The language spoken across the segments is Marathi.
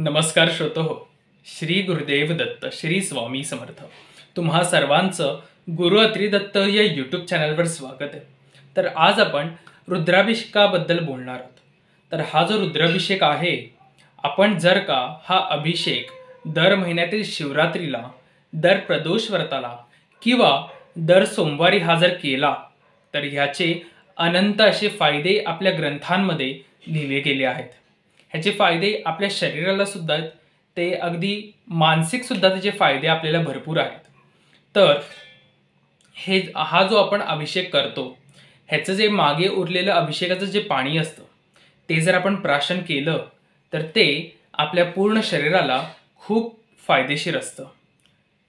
नमस्कार श्रोतहो, श्री गुरुदेव दत्त, श्री स्वामी समर्थ. तुम्हा सर्वांचं गुरु अत्री दत्त या यूट्यूब चॅनलवर स्वागत आहे. तर आज आपण रुद्राभिषेकाबद्दल बोलणार आहोत. तर हा जो रुद्राभिषेक आहे, आपण जर का हा अभिषेक दर महिन्यातील शिवरात्रीला, दर प्रदोष व्रताला किंवा दर सोमवारी हा जर केला तर ह्याचे अनंत असे फायदे आपल्या ग्रंथांमध्ये लिहिले गेले आहेत. ह्याचे फायदे आपल्या शरीराला सुद्धा आहेत, ते अगदी मानसिक सुद्धा त्याचे फायदे आपल्याला भरपूर आहेत. तर हा जो आपण अभिषेक करतो, ह्याचं जे मागे उरलेलं अभिषेकाचं जे पाणी असतं ते जर आपण प्राशन केलं तर ते आपल्या पूर्ण शरीराला खूप फायदेशीर असतं.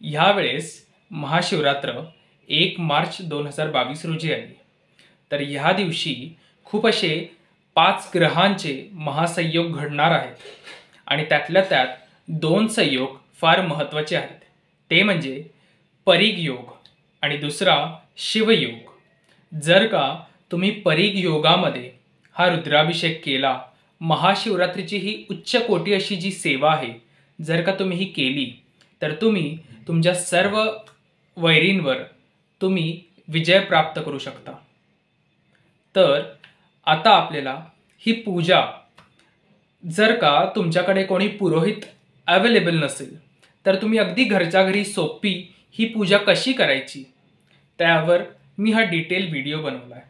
ह्यावेळेस महाशिवरात्र 1 मार्च 2022 रोजी आली. तर ह्या दिवशी खूप असे 5 ग्रहांचे महासंयोग घडणार आहेत आणि त्यातल्या त्यात 2 संयोग फार महत्त्वाचे आहेत. ते म्हणजे परीघ योग आणि दुसरा शिवयोग. जर का तुम्ही परीघ योगामध्ये हा रुद्राभिषेक केला, महाशिवरात्रीची ही उच्च कोटी अशी जी सेवा आहे, जर का तुम्ही ही केली तर तुम्ही तुमच्या सर्व वैरींवर तुम्ही विजय प्राप्त करू शकता. तर आता आपल्याला ही पूजा, जर का तुमच्याकडे कोणी पुरोहित अवेलेबल नसेल तर तुम्ही अगदी घरच्या घरी सोपी ही पूजा कशी करायची त्यावर मी हा डिटेल व्हिडिओ बनवला आहे.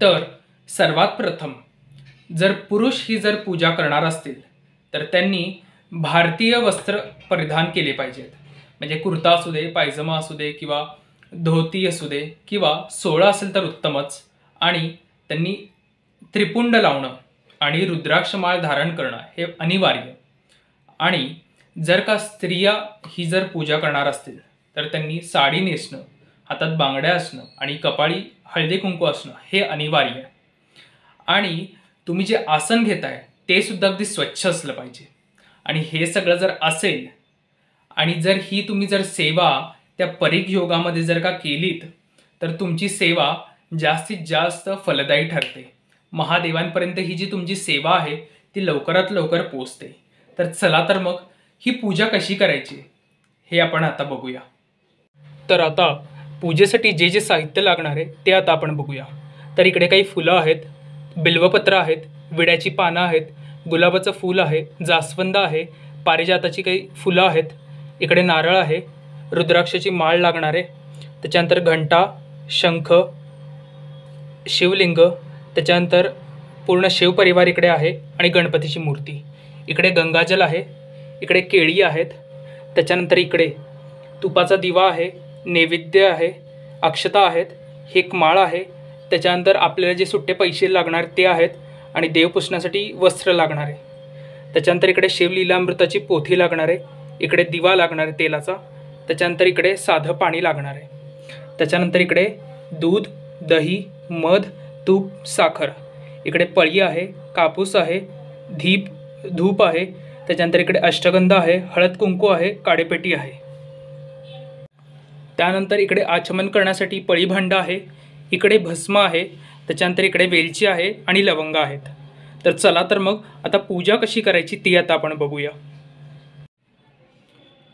तर सर्वात प्रथम जर पुरुष ही जर पूजा करणार असतील तर त्यांनी भारतीय वस्त्र परिधान केले पाहिजेत. म्हणजे कुर्ता असू दे, पायजमा असू दे किंवा धोती असू दे किंवा सोळा असेल तर उत्तमच. आणि त्यांनी त्रिपुंड लावणं आणि रुद्राक्षमाळ धारण करणं हे अनिवार्य. आणि जर का स्त्रिया ही जर पूजा करणार असतील तर त्यांनी साडी नेसणं, हातात बांगड्या असणं आणि कपाळी हळदी कुंकू असणं हे अनिवार्य. आणि तुम्ही जे आसन घेताय ते सुद्धा अगदी स्वच्छ असलं पाहिजे. आणि हे सगळं जर असेल आणि जर ही तुम्ही जर सेवा त्या परीघ योगामध्ये जर का केलीत तर तुमची सेवा जास्तीत जास्त फलदायी ठरते. महादेवांपर्यंत ही जी तुमची सेवा आहे ती लवकरात लवकर पोहोचते. तर चला तर मग ही पूजा कशी करायची हे आपण आता बघूया. तर आता पूजेसाठी जे जे साहित्य लागणार आहे ते आता आपण बघूया. तर इकडे काही फुलं आहेत, बिल्वपत्र आहेत, विड्याची पानं आहेत, गुलाबाचं फूल आहे, जास्वंद आहे, पारिजाताची काही फुलं आहेत, इकडे नारळ आहे, रुद्राक्षाची माळ लागणार आहे, त्याच्यानंतर घंटा, शंख, शिवलिंग, त्याच्यानंतर पूर्ण शिवपरिवार इकडे आहे आणि गणपतीची मूर्ती. इकडे गंगाजल आहे, इकडे केळी आहेत, त्याच्यानंतर इकडे तुपाचा दिवा आहे, नैवेद्य आहे, अक्षता आहेत, ही एक माळ आहे, त्याच्यानंतर आपल्याला जे सुट्टे पैसे लागणार ते आहेत आणि देव पुसण्यासाठी वस्त्र लागणार आहे. त्याच्यानंतर इकडे शिवलीलामृताची पोथी लागणार आहे, इकडे दिवा लागणार आहे तेलाचा, त्याच्यानंतर इकडे साधं पाणी लागणार आहे, त्याच्यानंतर इकडे दूध, दही, मध, तूप, साखर, इकडे पळी आहे, कापूस आहे, धूप आहे, त्याच्यानंतर इकडे अष्टगंध आहे, हळद कुंकू आहे, काडेपेटी आहे. त्यानंतर इकडे आचमन करण्यासाठी पळी भांड आहे, इकडे भस्म आहे, त्याच्यानंतर इकडे वेलची आहे आणि लवंग आहेत. तर चला तर मग आता पूजा कशी करायची ती आता आपण बघूया.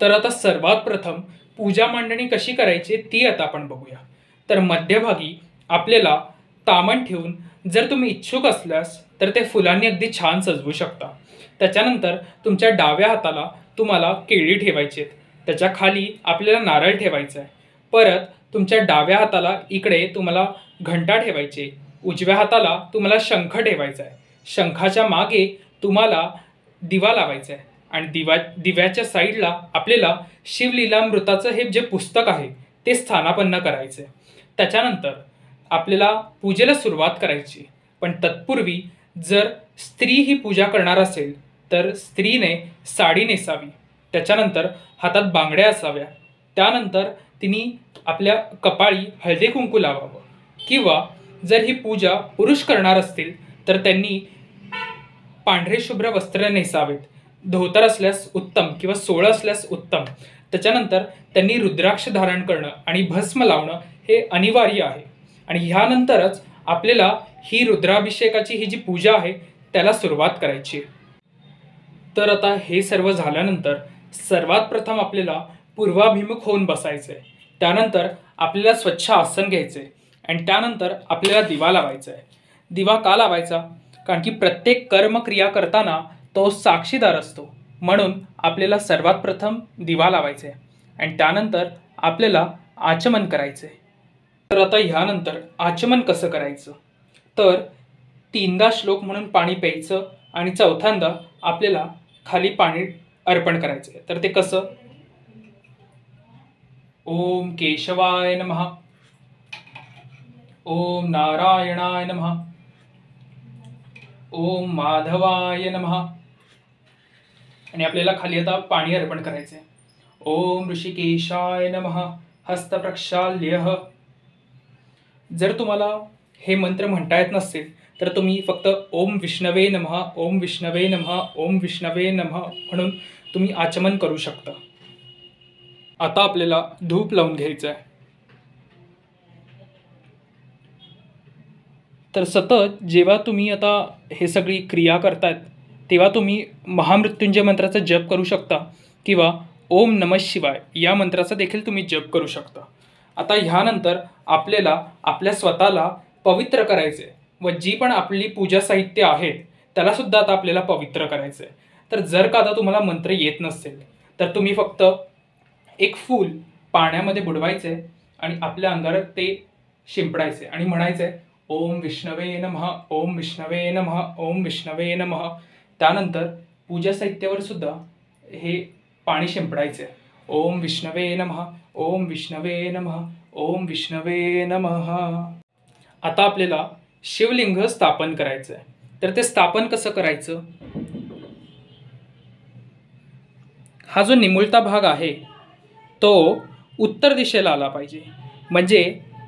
तर आता सर्वात प्रथम पूजा मांडणी कशी करायची ती आता आपण बघूया. तर मध्यभागी आपल्याला तामण ठेवून जर तुम्ही इच्छुक असल्यास तर ते फुलांनी अगदी छान सजवू शकता. त्याच्यानंतर तुमच्या डाव्या हाताला तुम्हाला केळी ठेवायची आहेत, त्याच्या खाली आपल्याला नारळ ठेवायचं आहे. परत तुमच्या डाव्या हाताला इकडे तुम्हाला घंटा ठेवायची, उजव्या हाताला तुम्हाला शंख ठेवायचा आहे, शंखाच्या मागे तुम्हाला दिवा लावायचा आहे आणि दिव्याच्या साईडला आपल्याला शिवलीलामृताचं हे जे पुस्तक आहे ते स्थानापन्न करायचं आहे. त्याच्यानंतर आपल्याला पूजेला सुरुवात करायची. पण तत्पूर्वी जर स्त्री ही पूजा करणार असेल तर स्त्रीने साडी नेसावी, त्याच्यानंतर हातात बांगड्या असाव्या, त्यानंतर तिने आपल्या कपाळी हळदी कुंकू लावावं. किंवा जर ही पूजा पुरुष करणार असतील तर त्यांनी पांढरे शुभ्र वस्त्र नेसावेत, धोतर असल्यास उत्तम किंवा सोळं असल्यास उत्तम. त्याच्यानंतर त्यांनी रुद्राक्ष धारण करणं आणि भस्म लावणं हे अनिवार्य आहे. आणि ह्यानंतरच आपल्याला ही रुद्राभिषेकाची ही जी पूजा आहे त्याला सुरुवात करायची. तर आता हे सर्व झाल्यानंतर सर्वात प्रथम आपल्याला पूर्वाभिमुख होऊन बसायचं आहे. त्यानंतर आपल्याला स्वच्छ आसन घ्यायचं आहे आणि त्यानंतर आपल्याला दिवा लावायचा आहे. दिवा का लावायचा? कारण की प्रत्येक कर्मक्रिया करताना तो साक्षीदार असतो, म्हणून आपल्याला सर्वात प्रथम दिवा लावायचा आहे आणि त्यानंतर आपल्याला आचमन करायचं आहे. तर आता ह्यानंतर आचमन कसं करायचं? तर 3दा श्लोक म्हणून पाणी प्यायचं आणि चौथ्यांदा आपल्याला खाली पाणी अर्पण करायचं आहे. तर ते कसं? ओम केशवाय नमः, ओम नारायणाय नमः, ओम माधवाय नमः आणि आपल्याला खाली आता पाणी अर्पण करायचं आहे. ओम ऋषिकेशाय नमः हस्तप्रक्षाल्यः. जर तुम्हाला हे मंत्र म्हणता येत नसतील तर तुम्ही फक्त ओम विष्णवे नमः, ओम विष्णवे नमः, ओम विष्णवे नमः म्हणून तुम्ही आचमन करू शकता. आता आपल्याला धूप लावून घ्यायचं आहे. तर सतत जेव्हा तुम्ही आता हे सगळी क्रिया करतायत तेव्हा तुम्ही महामृत्युंजय मंत्राचा जप करू शकता किंवा ओम नमः शिवाय या मंत्राचा देखील तुम्ही जप करू शकता. आता ह्यानंतर आपल्याला आपल्या स्वतःला पवित्र करायचे व जी पण आपली पूजा साहित्य आहेत त्याला सुद्धा आता आपल्याला पवित्र करायचं आहे. तर जर का आता तुम्हाला मंत्र येत नसेल तर तुम्ही फक्त एक फूल पाण्यामध्ये बुडवायचे आणि आपल्या अंगावर ते शिंपडायचे आणि म्हणायचे ओम विष्णवे नमः, ओम विष्णवे नमः, ओम विष्णवे नमः. त्यानंतर पूजा साहित्यावर सुद्धा हे पाणी शिंपडायचे. ओम विष्णवे नमः, ओम विष्णवे नमः, ओम विष्णवे नमः. आता आपल्याला शिवलिंग स्थापन करायचं आहे. तर ते स्थापन कसं करायचं? हा जो निमुळता भाग आहे तो उत्तर दिशेला आला पाहिजे. म्हणजे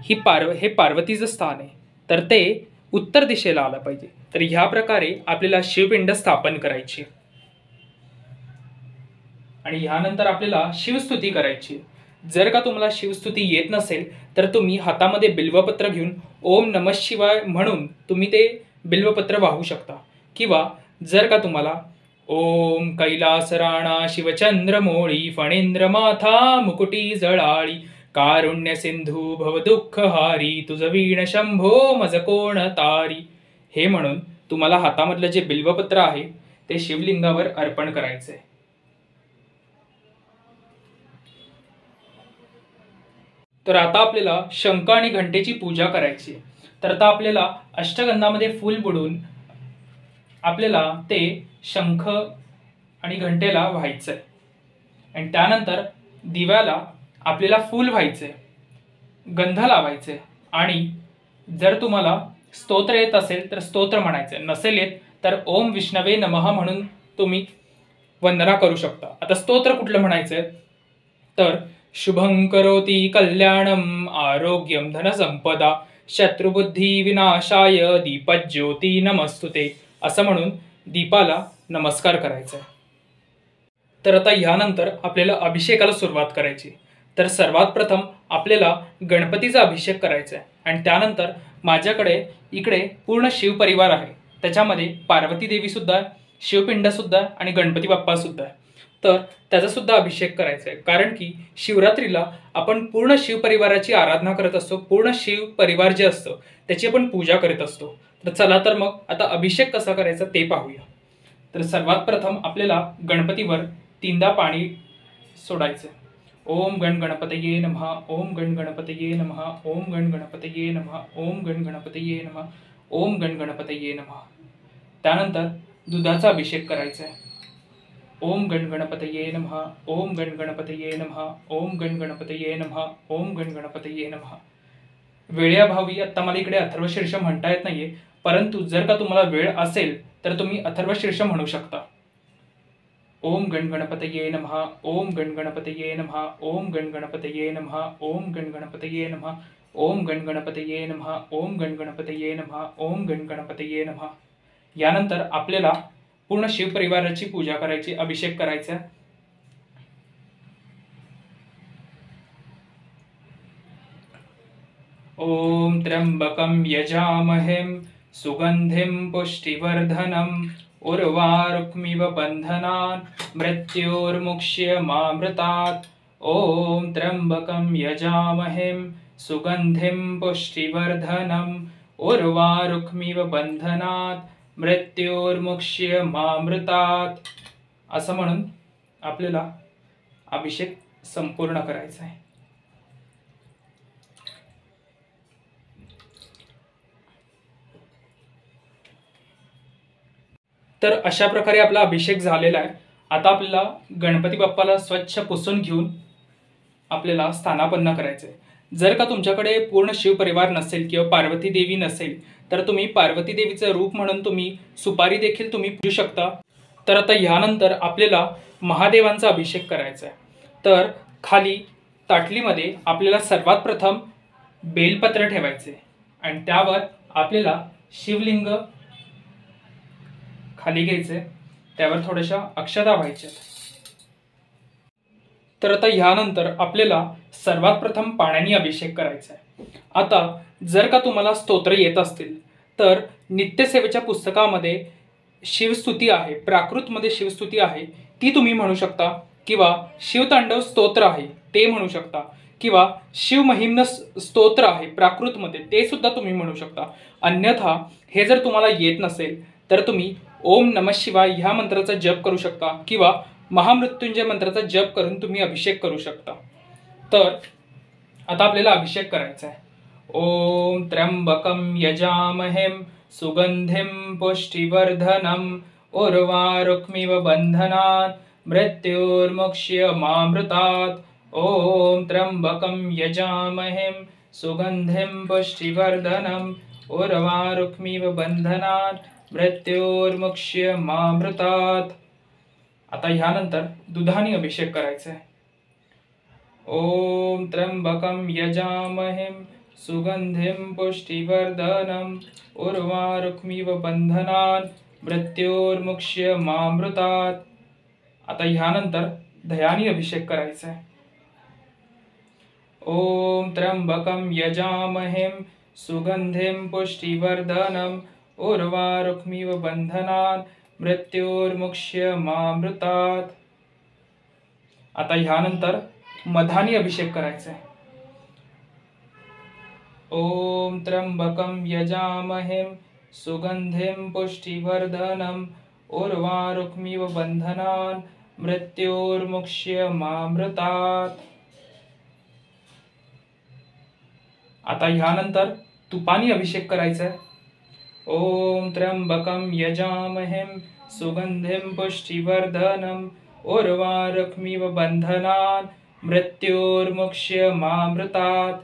हे पार्वतीचं स्थान आहे तर ते उत्तर दिशेला आलं पाहिजे. तर ह्या प्रकारे आपल्याला शिवपिंड स्थापन करायची आणि ह्यानंतर आपल्याला शिवस्तुती करायची. जर का तुम्हाला शिवस्तुती येत नसेल तर तुम्ही हातामध्ये बिल्वपत्र घेऊन ओम नमः शिवाय म्हणून तुम्ही ते बिल्वपत्र वाहू शकता. किंवा जर का तुम्हाला ओम कैलास राणा शिवचंद्रमोळी फणींद्र माथा मुकुटी जळाळी कारुण्य सिंधू भव दुःख हारी तुझ वीण शंभो मज कोण तारी हे म्हणून तुम्हाला हातामधलं जे बिल्वपत्र आहे ते शिवलिंगावर अर्पण करायचंय. तर आता आपल्याला शंख आणि घंटेची पूजा करायची. तर आता आपल्याला अष्टगंधामध्ये फूल बुडवून आपल्याला ते शंख आणि घंटेला व्हायचंय आणि त्यानंतर दिव्याला आपल्याला फूल व्हायचे, गंध लावायचे आणि जर तुम्हाला स्तोत्र येत असेल तर स्तोत्र म्हणायचे, नसेल येत तर ओम विष्णवे नमः म्हणून तुम्ही वंदना करू शकता. आता स्तोत्र कुठलं म्हणायचंय? तर शुभं करोति कल्याणम आरोग्यम धनसंपदा शत्रुबुद्धी विनाशाय दीपज्योती नमस्तुते असं म्हणून दीपाला नमस्कार करायचा आहे. तर आता ह्यानंतर आपल्याला अभिषेकाला सुरुवात करायची. तर सर्वात प्रथम आपल्याला गणपतीचा अभिषेक करायचा आहे आणि त्यानंतर माझ्याकडे इकडे पूर्ण शिवपरिवार आहे. त्याच्यामध्ये पार्वती देवी सुद्धा आहे, शिवपिंड सुद्धा आणि गणपती बाप्पा सुद्धा आहे. तर त्याचा सुद्धा अभिषेक करायचा आहे. कारण की शिवरात्रीला आपण पूर्ण शिवपरिवाराची आराधना करत असतो, पूर्ण शिवपरिवार जे असतं त्याची आपण पूजा करत असतो. तर चला तर मग आता अभिषेक कसा करायचा ते पाहूया. तर सर्वात प्रथम आपल्याला गणपतीवर 3दा पाणी सोडायचं. ओम गण गणपतये नमः, ओम गण गणपतये नमः, ओम गण गणपतये नमः, ओम गण गणपतये नमः, ओम गण गणपतये नमः. त्यानंतर दुधाचा अभिषेक करायचा आहे. ओम गण गणपतये नमः, ओम गण गणपतये नमः, ओम गण गणपतये नमः, ओम गण गणपतये नमः. वेळेअभावी आता मला इकडे अथर्वशीर्ष म्हणता येत नाहीये, परंतु जर का तुम्हाला वेळ असेल तर तुम्ही अथर्वशीर्ष म्हणू शकता. ओम गण गणपतये नमः, ओम गण गणपतये नमः, ओम गण गणपतये नमः, ओम गण गणपतये नमः, ओम गण गणपतये नमः, ओम गण गणपतये नमः, ओम गण गणपतये नमः. यानंतर आपल्याला पूर्ण शिवपरिवाराची पूजा करायची, अभिषेक करायचा. ओम त्र्यंबकं यजामहे सुगंधिं पुष्टिवर्धनम् उर्वारुक्मिव बन्धनान् मृत्योर्मुक्ष्यमामृतात्। ॐ त्र्यम्बकं यजामहे सुगंधिं पुष्टिवर्धनम् उर्वारुक्मिव बंधनात् मृत्योर्मुक्ष्यमामृतात्। असं म्हणून आपल्याला अभिषेक संपूर्ण करायचा आहे। तर अशा प्रकारे आपला अभिषेक झालेला आहे। आता आपल्याला गणपती बाप्पाला स्वच्छ पुसून घेऊन आपल्याला स्थानापन्न करायचं आहे। जर का तुमच्याकडे पूर्ण शिवपरिवार नसेल किंवा पार्वती देवी नसेल तर तुम्ही पार्वती देवीचं रूप म्हणून तुम्ही सुपारी देखील तुम्ही पूजू शकता। तर आता ह्यानंतर आपल्याला महादेवांचा अभिषेक करायचा आहे। तर खाली ताटलीमध्ये आपल्याला सर्वात प्रथम बेलपत्र ठेवायचे आणि त्यावर आपल्याला शिवलिंग खाली घ्यायचे, त्यावर थोड्याशा अक्षता व्हायच्या। तर आता ह्यानंतर आपल्याला सर्वात प्रथम पाण्याने अभिषेक करायचा आहे। आता जर का तुम्हाला स्तोत्र येत असतील तर नित्यसेवेच्या पुस्तकामध्ये शिवस्तुती आहे, प्राकृतमध्ये शिवस्तुती आहे ती तुम्ही म्हणू शकता, किंवा शिवतांडव स्तोत्र आहे ते म्हणू शकता, किंवा शिवमहिम्न स्तोत्र आहे प्राकृतमध्ये ते सुद्धा तुम्ही म्हणू शकता। अन्यथा हे जर तुम्हाला येत नसेल तर तुम्ही ओम नमः शिवाय ह्या मंत्राचा जप करू शकता, किंवा महामृत्युंजय मंत्राचा जप करून तुम्ही अभिषेक करू शकता। तर आता आपल्याला अभिषेक करायचा आहे। ओम त्र्यंबकं यजामहे सुगंधिं पुष्टिवर्धनम् उर्वारुक्मिव बंधनान् मृत्योर्मुक्ष्यमामृतात्। ओम त्र्यंबकं यजामहे सुगंधिं पुष्टिवर्धनम् उर्वारुक्मिव बंधनान् मृत्योर्मुक्ष्यमामृतात्। आता ह्यानंतर दुधाने अभिषेक करायचा आहे। ओम त्र्यंबकं यजामहे सुगंधिं पुष्टिवर्धनम् उर्वारुक्मिव बंधनान् मृत्योर्मुक्ष्यमामृतात्। आता ह्यानंतर दह्याने अभिषेक करायचा आहे। ओम त्र्यंबकं यजामहे सुगंधिं पुष्टिवर्धनम् उर्वारुक्मिव बंधनान् मृत्योर्मुक्ष्यमामृतात्। आता ह्यानंतर मधाने अभिषेक करायचा आहे। ओम त्र्यंबकं यजामहे सुगंधिं पुष्टिवर्धनम् उर्वारुक्मिव बंधनान् मृत्योर्मुक्ष्यमामृतात्। आता ह्यानंतर तुपाने अभिषेक करायचा आहे। ओम त्र्यंबकं यजामहे सुगंधिं पुष्टिवर्धनम् उर्वारुक्मिव बंधनान् मृत्योर्मुक्ष्यमामृतात्।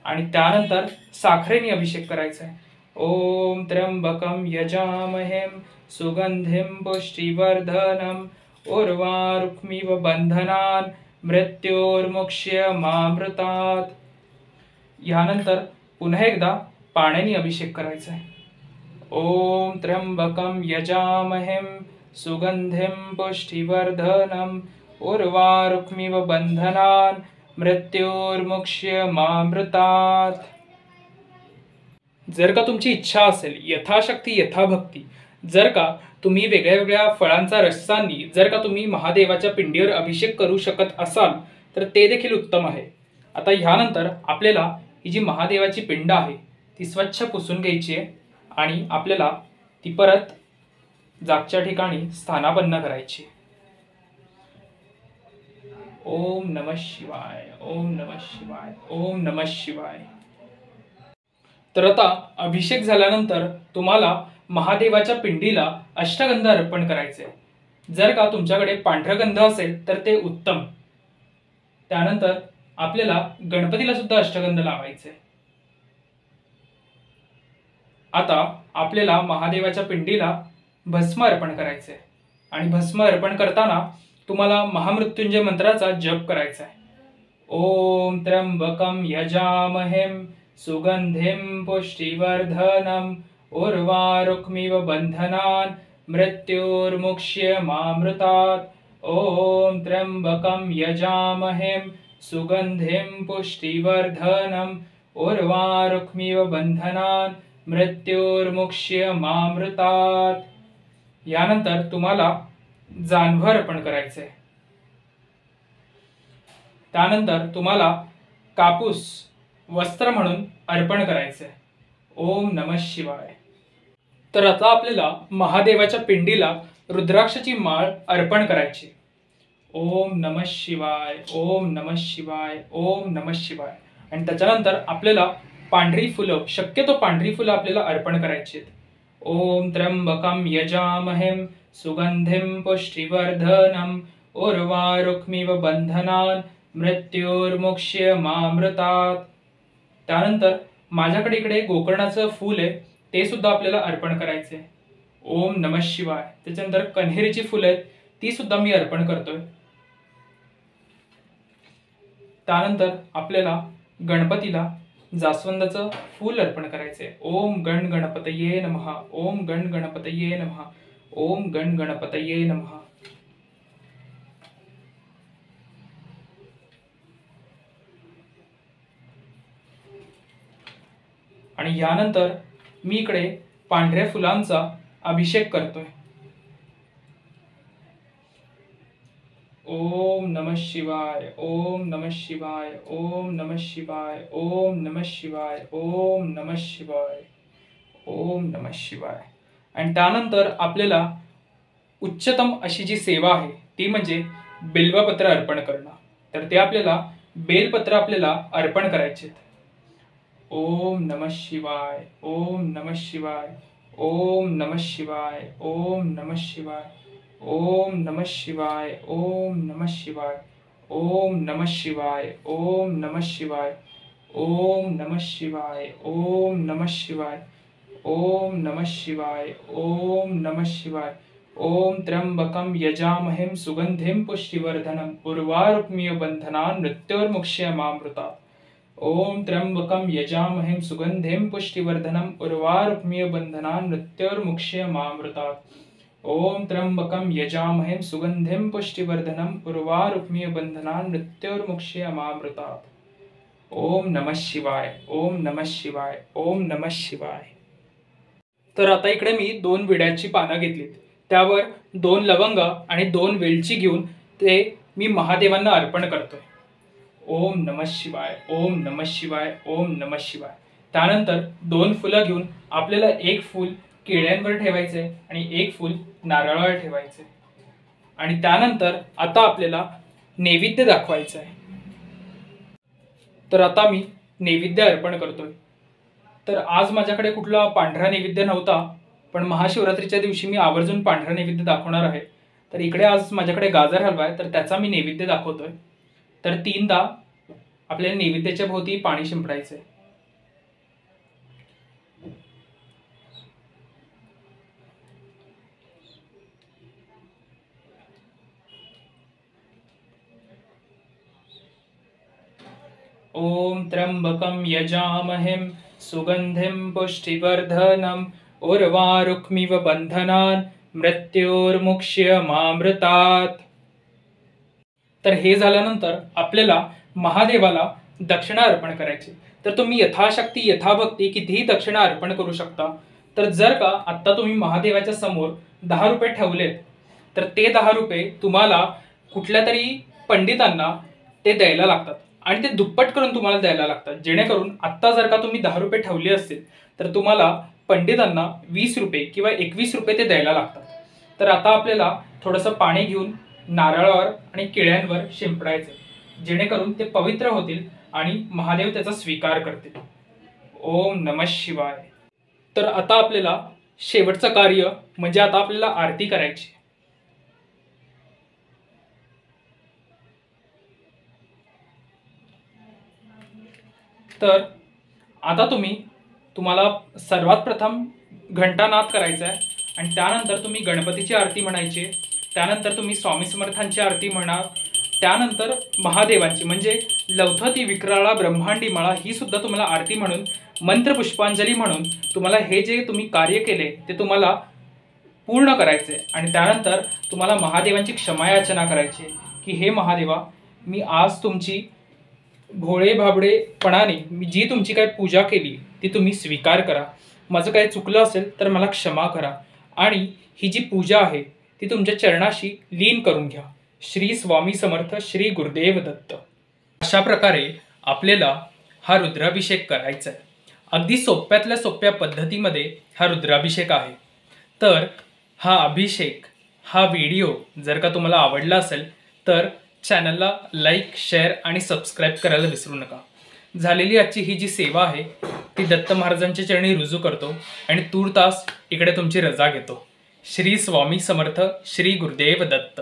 आणि त्यानंतर साखरेने अभिषेक करायचा आहे। ओम त्र्यंबकं यजामहे सुगंधिं पुष्टिवर्धनम् उर्वारुक्मिव बंधनान् मृत्योर्मुक्ष्यमामृतात्। यानंतर पुन्हा एकदा पाण्याने अभिषेक करायचा आहे। ओम त्र्यंबकं यजामहे सुगंधिं पुष्टिवर्धनम् उर्वारुक्मिव बंधनान् मृत्योर्मुक्ष्यमामृतात्। जर का तुमची इच्छा असेल यथाशक्ती यथाभक्ती जर का तुम्ही वेगळ्या वेगळ्या फळांचा रसांनी जर का तुम्ही महादेवाच्या पिंडीवर अभिषेक करू शकत असाल तर ते देखील उत्तम आहे। आता ह्यानंतर आपल्याला ही जी महादेवाची पिंड आहे ती स्वच्छ पुसून घ्यायची आहे आणि आपल्याला ती परत जागच्या ठिकाणी स्थानापन्न करायची। ओम नमः शिवाय, ओम नमः शिवाय, ओम नमः शिवाय। तर आता अभिषेक झाल्यानंतर तुम्हाला महादेवाच्या पिंडीला अष्टगंध अर्पण करायचे। जर का तुमच्याकडे पांढरा गंध असेल तर ते उत्तम। त्यानंतर आपल्याला गणपतीला सुद्धा अष्टगंध लावायचे। आता आपल्याला महादेवाच्या पिंडीला भस्म अर्पण करायचे आणि भस्म अर्पण करताना तुम्हाला महामृत्युंजय मंत्राचा जप करायचा आहे। ओम त्र्यंबकं यजामहे सुगंधिं पुष्टिवर्धनम् उर्वारुक्मिव बंधनान् मृत्योर्मुक्ष्यमामृतात्। ओम त्र्यंबकं यजामहे सुगंधिं पुष्टिवर्धनम् उर्वारुक्मिव बंधनान् मृत्युर्मुक्ष्यमामृतात्. यानंतर तुम्हाला जानवर अर्पण करायचंय. त्यानंतर तुम्हाला कापूस वस्त्र म्हणून अर्पण करायचंय. ओम नमः शिवाय. तर आता आपल्याला महादेवाच्या पिंडीला रुद्राक्षाची माळ अर्पण करायची. ओम नमः शिवाय, ओम नमः शिवाय, ओम नमः शिवाय. आणि त्याच्यानंतर आपल्याला पांढरी फुलं, शक्यतो पांढरी फुलं आपल्याला अर्पण करायची आहेत. ओम त्र्यंबकम यजामहेम सुगंधिम पुष्टिवर्धनम उर्वारुक्मिव बंधनान मृत्युर्मुक्ष्यमामृतात्. त्यानंतर माझ्याकडे इकडे गोकर्णाचं फूल आहे, ते सुद्धा आपल्याला अर्पण करायचंय. ओम नमः शिवाय. त्याच्यानंतर कन्हेरीची फुलं आहेत, ती सुद्धा मी अर्पण करतोय. त्यानंतर आपल्याला गणपतीला जास्वंदाचं फूल अर्पण करायचंय. ओम गण गणपतये नमः, ओम गण गणपतये नमः, ओम गण गणपतये नमः. आणि यानंतर मी इकडे पांढऱ्या फुलांचा अभिषेक करतोय. ओम नमः शिवाय, ओम नमः शिवाय, ओम नमः शिवाय, ओम नमः शिवाय, ओम नमः शिवाय, ओम नमः शिवाय. आणि त्यानंतर आपल्याला उच्चतम अशी जी सेवा आहे ती म्हणजे बिल्वपत्र अर्पण करणं. तर ते आपल्याला बेलपत्र आपल्याला अर्पण करायचे. ओम नमः शिवाय, ओम नमः शिवाय, ओम नमः शिवाय, ओम नमः शिवाय, ओम नमः शिवाय, ओम नमः शिवाय, ओम नमः शिवाय, ओम नमः शिवाय, ओम नमः शिवाय, ओम नमः शिवाय, ओम नमः शिवाय, ओम नमः शिवाय. ओम त्र्यंबकम यजामहेम सुगंधिम पुष्टिवर्धनम उर्वारुक्मिव बंधनान् मृत्युर्मुक्ष्यमामृतात्. ओम त्र्यंबकम यजामहेम सुगंधिम पुष्टिवर्धनम उर्वारुक्मिव बंधनान् मृत्युर्मुक्ष्यमामृतात्. ओम त्र्यंबकम यजामहेम सुगंधिम पुष्टिवर्धनम उर्वारुक्मिव बंधनान् मृत्युर्मुक्ष्यमामृतात्. ओम नमः शिवाय, ओम नमः शिवाय, ओम नमः शिवाय. तर आता इकडे मी 2 विड्याची पानं घेतलीत, त्यावर 2 लवंग आणि 2 वेलची घेऊन ते मी महादेवांना अर्पण करतोय. ओम नमः शिवाय, ओम नमः शिवाय, ओम नमः शिवाय. त्यानंतर 2 फुलं घेऊन आपल्याला एक फूल केळ्यांवर ठेवायचे आणि एक फूल नारळावर ठेवायचे. आणि त्यानंतर आता आपल्याला नैवेद्य दाखवायचं आहे. तर आता मी नैवेद्य अर्पण करतोय. तर आज माझ्याकडे कुठला पांढरा नैवेद्य नव्हता, पण महाशिवरात्रीच्या दिवशी मी आवर्जून पांढरा नैवेद्य दाखवणार आहे. तर इकडे आज माझ्याकडे गाजर हलवा आहे, तर त्याचा मी नैवेद्य दाखवतोय. तर 3दा आपल्याला नैवेद्याच्या भोवती पाणी शिंपडायचंय. ओम त्र्यंबकम यजामहेम सुगंधिम पुष्टिवर्धनम उर्वारुक्मिव बंधनान् मृत्युर्मुक्ष्यमामृतात्. तर हे झाल्यानंतर आपल्याला महादेवाला दक्षिणा अर्पण करायची. तर तुम्ही यथाशक्ती यथाभक्ती कितीही दक्षिणा अर्पण करू शकता. तर जर का आता तुम्ही महादेवाच्या समोर 10 रुपये ठेवलेत, तर ते 10 रुपये तुम्हाला कुठल्या तरी पंडितांना ते द्यायला लागतात आणि ते दुप्पट करून तुम्हाला द्यायला लागतात. जेणेकरून आत्ता जर का तुम्ही 10 रुपये ठेवले असतील तर तुम्हाला पंडितांना 20 रुपये किंवा 21 रुपये ते द्यायला लागतात. तर आता आपल्याला थोडंसं पाणी घेऊन नारळावर आणि केळ्यांवर शिंपडायचं, जेणेकरून ते पवित्र होतील आणि महादेव त्याचा स्वीकार करतील. ओम नमः शिवाय. तर आता आपल्याला शेवटचं कार्य म्हणजे आता आपल्याला आरती करायची. तर आता तुम्हाला सर्वात प्रथम घंटानाद करायचा आहे आणि त्यानंतर तुम्ही गणपतीची आरती म्हणायची. त्यानंतर तुम्ही स्वामी समर्थांची आरती म्हणा. त्यानंतर महादेवांची म्हणजे लवथती विक्राळा ब्रह्मांडी माळा ही सुद्धा तुम्हाला आरती म्हणून मंत्र पुष्पांजली म्हणून तुम्हाला हे जे तुम्ही कार्य केले ते तुम्हाला पूर्ण करायचे. आणि त्यानंतर तुम्हाला महादेवांची क्षमायाचना करायची की हे महादेवा, मी आज तुमची भोळे भाबडेपणाने मी जी तुमची काय पूजा केली ती तुम्ही स्वीकार करा. माझं काही चुकलं असेल तर मला क्षमा करा आणि ही जी पूजा आहे ती तुमच्या चरणाशी लीन करून घ्या. श्री स्वामी समर्थ. श्री गुरुदेव दत्त. अशा प्रकारे आपल्याला हा रुद्राभिषेक करायचा आहे. अगदी सोप्यातल्या सोप्या पद्धतीमध्ये हा रुद्राभिषेक आहे. तर हा अभिषेक, हा व्हिडिओ जर का तुम्हाला आवडला असेल तर चॅनलला लाईक, शेअर आणि सबस्क्राईब करायला विसरू नका. झालेली आजची ही जी सेवा आहे ती दत्त महाराजांच्या चरणी रुजू करतो आणि तूर्तास इकडे तुमची रजा घेतो. श्री स्वामी समर्थ. श्री गुरुदेव दत्त.